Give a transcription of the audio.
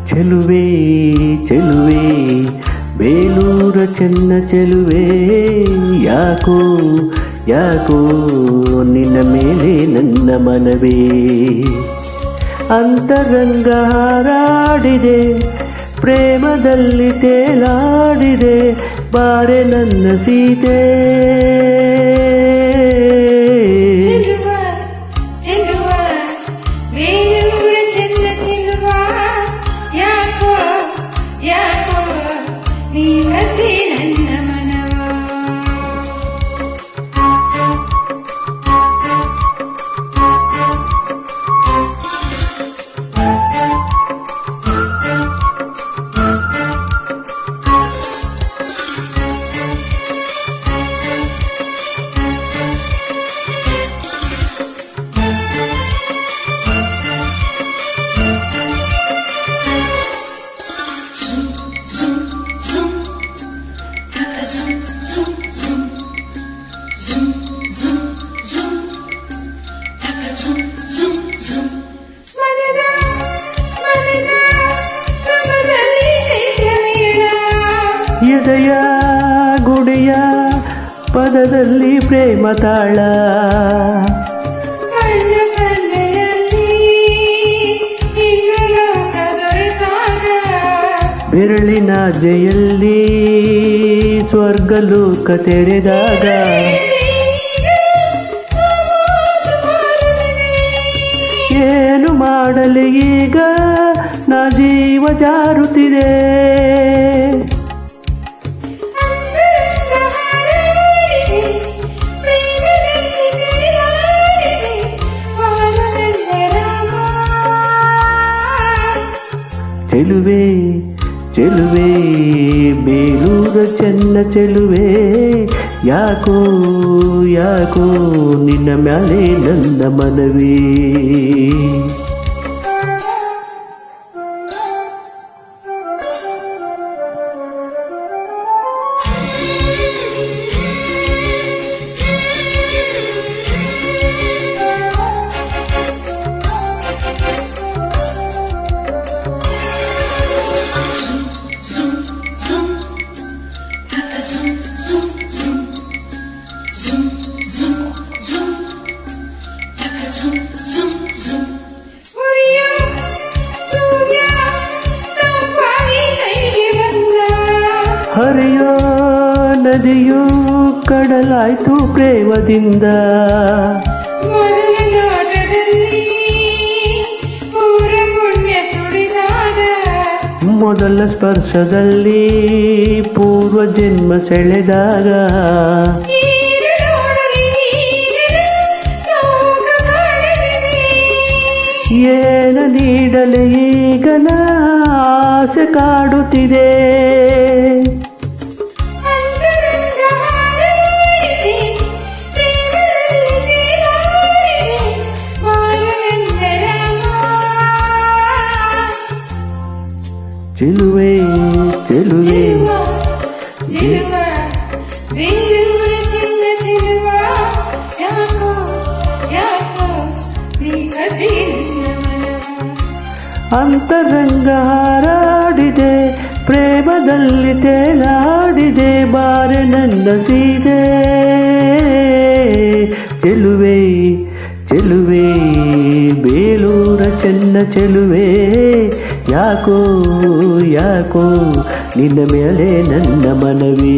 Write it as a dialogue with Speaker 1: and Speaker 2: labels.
Speaker 1: ಚೆಲುವೆ ಚೆಲುವೆ ಬೇಲೂರ ಚೆನ್ನ ಚೆಲುವೆ ಯಾಕೋ ಯಾಕೋ ನಿನ್ನ ಮೇಲೆ ನನ್ನ ಮನವೇ ಅಂತರಂಗ ಹಾರಾಡಿದೆ ಪ್ರೇಮದಲ್ಲಿ ತೇಲಾಡಿದೆ ಬಾರೆ ನನ್ನ ಸೀತೆ ಎದೆಯ ಗುಡಿಯ ಪದದಲ್ಲಿ ಪ್ರೇಮ ತಾಳ ಬೆರಳಿನ ಜಯಲ್ಲಿ ಸ್ವರ್ಗಲೋಕ ತೆರೆದಾಗ ಏನು ಮಾಡಲಿ ಈಗ ನಾ ಜೀವ ಜಾರುತ್ತಿದೆ ಚೆಲುವೆ ಚೆಲುವೆ ಬೇಲೂರ ಚೆನ್ನ ಚೆಲುವೆ ಯಾಕೋ ಯಾಕೋ ನಿನ್ನ ಮ್ಯಾಲೆ ನನ್ನ ಮನವೇ ಹರಿಯೋ ನದಿಯು ಕಡಲಾಯ್ತು ಪ್ರೇಮದಿಂದ ಮೊದಲ ಸ್ಪರ್ಶದಲ್ಲಿ ಪೂರ್ವ ಜನ್ಮ ಸೆಳೆದಾಗ ಏನ ನೀಡಲಿ ಈಗನ ಆಸೆ ಕಾಡುತ್ತಿದೆ ಚೆಲುವೆ ಚೆಲುವೆ ಅಂತರಂಗ ಹಾರಾಡಿದೆ ಪ್ರೇಮದಲ್ಲಿ ತೇಲಾಡಿದೆ ಬಾರೆ ನನ್ನ ಸೀದೆ ಚೆಲುವೆ ಚೆಲುವೆ ಬೇಲೂರ ಚೆನ್ನ ಚೆಲುವೆ ಯಾಕೋ ಯಾಕೋ ನಿನ್ನ ಮೇಲೆ ನನ್ನ ಮನವಿ.